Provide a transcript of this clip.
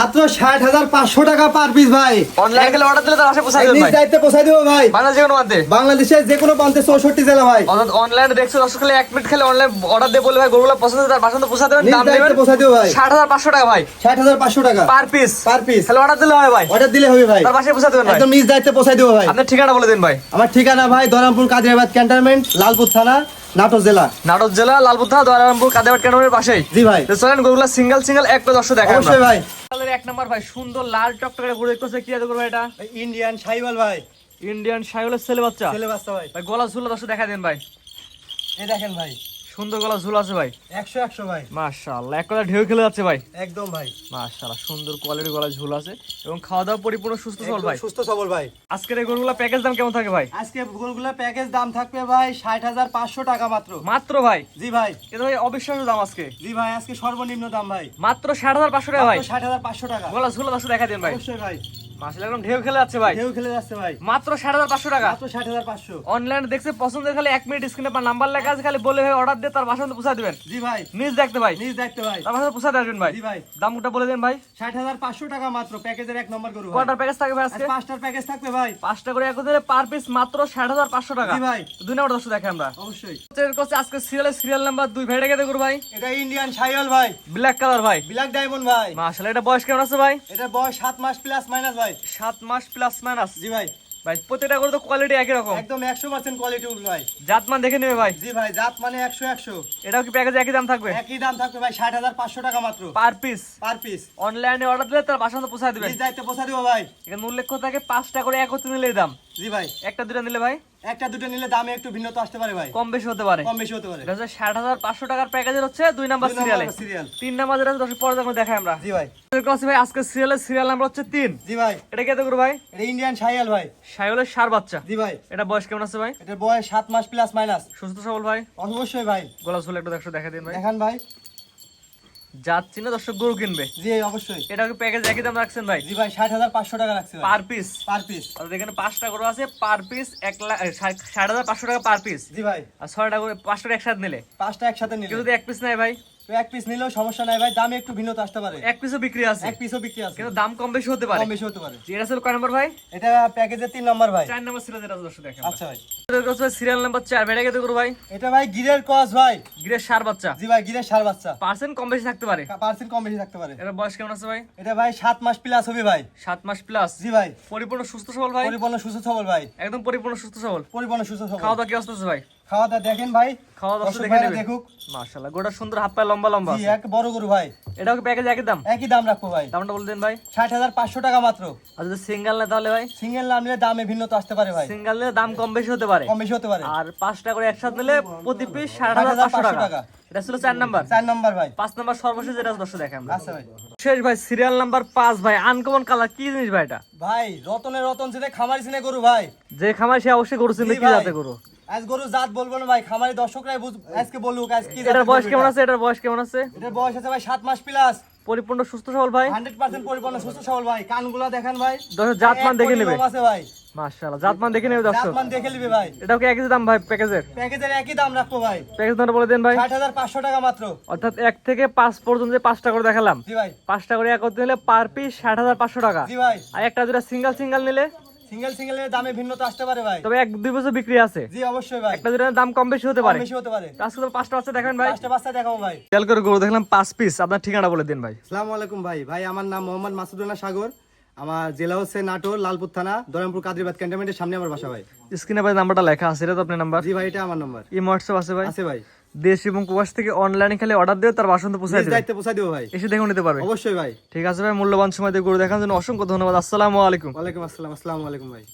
মাত্র 60,500 টাকা per piece ভাই। অনলাইন গেলে অর্ডার দিলে তার বাসায় পৌঁছে দেবেন নিজ ভাই। দায়িত্বে পৌঁছাই দেবো ভাই। বাংলাদেশে কোনো মধ্যে বাংলাদেশের যে কোনো প্রান্তে 64 জেলা ভাই। অর্থাৎ অনলাইনে দেখছো দর্শক খালি 1 মিনিট খালি অনলাইন অর্ডার দিয়ে বলে ভাই গরুগুলো পছন্দ তার বাসায় পৌঁছে দেবেন, নিজ দাম দায়িত্বে নেবেন পৌঁছাই দেবো ভাই। 60,500 টাকা ভাই, 60,500 টাকা পার পিস। পার পিস খালি অর্ডার দিলে হয় ভাই, অর্ডার দিলে হবে ভাই। তার বাসায় পৌঁছে দেবেন ভাই। একদম নিজ দায়িত্বে পৌঁছাই দেবো ভাই। আপনার ঠিকানা বলে দিন ভাই। আমার ঠিকানা ভাই দরামপুর কাদিরাবাদ ক্যান্টনমেন্ট, লালপুর থানা, নাটোর জেলা। নাটোর জেলা লালপুর থানা দয়ারামপুর কাদেবাট ক্যান্টনের পাশেই। জি ভাই। তো চলেন গরুগুলো সিঙ্গেল সিঙ্গেল এক করে দর্শক দেখান অবশ্যই ভাই। কালারের এক নাম্বার ভাই, সুন্দর লাল টকটকে গরু দেখতেছে, কি আছে গরু ভাই? এটা ইন্ডিয়ান শাহিওয়াল ভাই, ইন্ডিয়ান শাহিওয়ালের ছেলে বাচ্চা। ছেলে বাচ্চা ভাই। ভাই গলা ঝুলা দর্শক দেখা দেন ভাই, এই দেখেন ভাই, সুন্দর গলা ঝুল আছে ভাই, 100 ভাই। মাশাআল্লাহ এক কথা ঢেউ খেলে যাচ্ছে ভাই, একদম ভাই, মাশাআল্লাহ সুন্দর কোয়ালিটির গলা ঝুল আছে এবং খাওয়া দাওয়া পরিপূর্ণ সুস্থ সবল ভাই। সুস্থ সবল ভাই। আজকের এই গরুগুলা প্যাকেজ দাম কেমন থাকে ভাই? আজকে গরুগুলোর প্যাকেজ দাম থাকবে ভাই 60,500 টাকা মাত্র। মাত্র ভাই, জি ভাই। এটা ভাই অবিশ্বাস্য দাম আজকে। জি ভাই, আজকে সর্বনিম্ন দাম ভাই, মাত্র 60,500 টাকা ভাই। 60,500 টাকা। গলা ঝুলা দর্শক দেখা দেন ভাই, অবশ্যই ভাই, মাশাআল্লাহ একদম ঢেউ খেলে যাচ্ছে ভাই। কেউ খেলে যাচ্ছে ভাই। মাত্র 60,500 টাকা। মাত্র 60,500। অনলাইনে দেখছে পছন্দের, খালি 1 মিনিট স্ক্রিনে পর নাম্বার লেখা আছে, খালি বলে ভাই অর্ডার দিয়ে তার বাসায় পৌঁছে দিবেন। জি ভাই, নিজ দেখতে ভাই, নিজ দেখতে ভাই। তার বাসায় পৌঁছে আসবেন ভাই। জি ভাই, দামটা বলে দেন ভাই। 60,500 টাকা মাত্র প্যাকেজের এক নম্বর গরু ভাই। কয়টার প্যাকেজ থাকে ভাই আজকে? আজকে 5টার প্যাকেজ থাকবে ভাই। 5টা করে এক দিলে পার পিস মাত্র 60,500 টাকা। জি ভাই, দুই নাম্বার দর্শক দেখে আমরা অবশ্যই। আজকে সিরিয়াল নাম্বার 2 ভেড়ে গেতে করু ভাই, এটা ইন্ডিয়ান শাহিওয়াল ভাই, ব্ল্যাক কালার ভাই, ব্ল্যাক ডায়মন্ড ভাই। মাশাআল্লাহ এটা বয়স কেমন আছে ভাই? এটা বয়স 7 মাস প্লাস মাইনাস ভাই। 7 মাস প্লাস মাইনাস। জি ভাই, ভাই প্রত্যেকটা করে তো কোয়ালিটি একই রকম, একদম 100% কোয়ালিটি উল ভাই। জাতমান দেখে নেবে ভাই। জি ভাই, জাত মানে 100। এটাও কি প্যাকেজে একই দাম থাকবে? একই দাম থাকবে ভাই, 60,500 টাকা মাত্র পার পিস। Per piece. অনলাইনে অর্ডার দিলে তার বাসায় পৌঁছে দিবেন। নিজ দায়িত্বে পৌঁছা দিব ভাই। এখানে উল্লেখ থাকে 5টা করে একত্রে নিলে দাম, জি ভাই, একটা দুটা নিলে ভাই একটা দুটো নিলে দামে একটু ভিন্নতা আসতে পারে ভাই, কম বেশি হতে পারে। কম বেশি হতে পারে। এটা হচ্ছে 60,500 টাকার প্যাকেজের হচ্ছে 2 নাম্বার দুই সিরিয়ালে। নম্বর সিরিয়াল। 3 নাম্বার যেটা দর্শক পরে যখন দেখাই আমরা। জি ভাই, ভাই আজকে সিরিয়াল নাম্বার হচ্ছে 3। জি ভাই। এটা কি এত করে ভাই? এটা ইন্ডিয়ান শাহিওয়াল ভাই। শাহিওয়ালের সার বাচ্চা। জি ভাই, এটা বয়স কেমন আছে ভাই? এটার বয়স 7 মাস প্লাস মাইনাস। সুস্থ সবল ভাই, অবশ্যই ভাই। গলা ঝোল একটু দেখো দেখা দিন ভাই। দেখান ভাই। জাত চিনে দর্শক গরু কিনবে। জি অবশ্যই। এটা কি প্যাকেজ একই দাম রাখছেন ভাই? জি ভাই, 60,500 টাকা রাখছি ভাই। Per piece. Per piece. আর এখানে 5টা গরু আছে, পার পিস 60,500 টাকা পার পিস। জি ভাই, আর 6টা করে 5টা একসাথে নিলে, 5টা একসাথে নিলে কেউ যদি এক পিস নেয় ভাই, তো এক পিস নিলেও সমস্যা নাই ভাই, দামে একটু ভিন্নতা আসতে পারে। এক পিসও বিক্রি আছে, এক পিসও বিক্রি আছে, কিন্তু দাম কম বেশি হতে পারে। কম বেশি হতে পারে। এটা ছিল কয় নম্বর ভাই? এটা প্যাকেজের 3 নম্বর ভাই। 4 নম্বর ছিল যেটা দর্শক দেখেন। আচ্ছা ভাই, সিরিয়াল নাম্বার 4 বেড়ে গেতে করু ভাই, এটা ভাই গিরের ক্রস ভাই। গিরের সার বাচ্চা। জি ভাই, গিরের ষাঁড় বাচ্চা। পার্সেন্ট কম বেশি থাকতে পারে, পার্সেন্ট কম বেশি থাকতে পারে। এর বয়স কেমন আছে ভাই? এটা ভাই 7 মাস প্লাস হবে ভাই। 7 মাস প্লাস। জি ভাই, পরিপূর্ণ সুস্থ সবল ভাই, পরিপূর্ণ সুস্থ সবল ভাই। একদম পরিপূর্ণ সুস্থ সবল। পরিপূর্ণ সুস্থ সবল। খাওয়া দাওয়া কি অবস্থা আছে ভাই? খাওয়া দাওয়া দেখেন ভাই, খাওয়া দাওয়া দর্শক দেখে ভাইরা নেবে। দেখুক। মাশাআল্লাহ গোটা সুন্দর হাত পায়ে লম্বা লম্বা জি, আছে। এক বড় গরু ভাই। এটাও কি প্যাকেজ একই দাম? একই দাম রাখবো ভাই, দামটা বলে দেন ভাই। 60,500 টাকা মাত্র। আর যদি সিঙ্গেল নেয় তাহলে ভাই? সিঙ্গেল না নিলে দামে ভিন্নতা আসতে পারে ভাই, সিঙ্গেল নিলে দাম কম বেশি হতে পারে। কম বেশি হতে পারে। আর 5টা করে একসাথে নিলে প্রতি পিস 60,500 টাকা। এটা ছিল 4 নাম্বার। 4 নম্বর ভাই। 5 নাম্বার সর্বশেষ যেটা দর্শক দেখে আমরা। আচ্ছা ভাই, শেষ ভাই সিরিয়াল নাম্বার 5 ভাই, আনকমন কালার। কি জিনিস ভাই এটা? ভাই রতনের রতন চিনে খামারি চিনে গরু ভাই। যে খামার সে অবশ্যই গরু চিনবে। জি কি ভাই। জাতে গরু? আজ গরু জাত বলবো না ভাই, খামারি দর্শকরাই আজকে বলুক আজ কি জাতের এটার বয়স গরু কেমন এটা। আছে? এটার বয়স কেমন আছে? এটার বয়স আছে ভাই 7 মাস প্লাস। পরিপূর্ণ সুস্থ সবল ভাই, 100% পরিপূর্ণ সুস্থ সবল ভাই। কানগুলা দেখেন ভাই, দর্শক জাতমান এক দেখে কোটি নেবে। লোম আছে ভাই। মাশাআল্লাহ জাতমান দেখে নেবে দর্শক। জাতমান দেখে নিবে ভাই। এটাও কি একই দাম ভাই প্যাকেজের? প্যাকেজের একই দাম রাখবো ভাই, প্যাকেজ দামটা বলে দেন ভাই। 60,500 টাকা মাত্র। অর্থাৎ 1 থেকে 5 পর্যন্ত যে 5টা করে দেখালাম, জি ভাই, 5টা করে একত্রে নিলে পার পিস 60,500 টাকা। জি ভাই। আর একটা যেটা সিঙ্গেল নিলে, সিঙ্গেলের দামে ভিন্নতা আসতে পারে ভাই। তবে 1-2 বছর বিক্রি আছে। জি অবশ্যই ভাই, একটা যেটা দাম কম বেশি হতে পারে। কম বেশি হতে পারে। আজকে তো 5টা বাচ্চা দেখাবেন ভাই। 5টা বাচ্চা দেখাবো ভাই। খেয়াল করে গরু দেখলাম 5 পিস। আপনার ঠিকানা বলে দিন ভাই। আসসালামু আলাইকুম ভাই। ভাই আমার নাম মোহাম্মদ মাসুদুল্লাহ সাগর। আমার জেলা হচ্ছে নাটোর, লালপুর থানা, দরামপুর কাদিরাবাদ ক্যান্টনমেন্টের সামনে আমার বাসা ভাই। স্ক্রিনে ভাই নাম্বারটা লেখা আছে, এটা তো আপনার নাম্বার? জি ভাই, এটা আমার নাম্বার। এই হোয়াটসঅ্যাপ আছে ভাই? আছে ভাই। দেশ এবং প্রবাস থেকে অনলাইনে খালি অর্ডার দিয়ে তার বাসন্ত পৌঁছে নিজ দিবেন। দায়িত্বে পৌঁছা দিব ভাই। এসে দেখে নিতে পারবে। অবশ্যই ভাই। ঠিক আছে ভাই, মূল্যবান সময় দিয়ে গরু দেখার জন্য অসংখ্য ধন্যবাদ। আসসালামু আলাইকুম। ওয়ালাইকুম আসসালাম। আসসালামু আলাইকুম ভাই।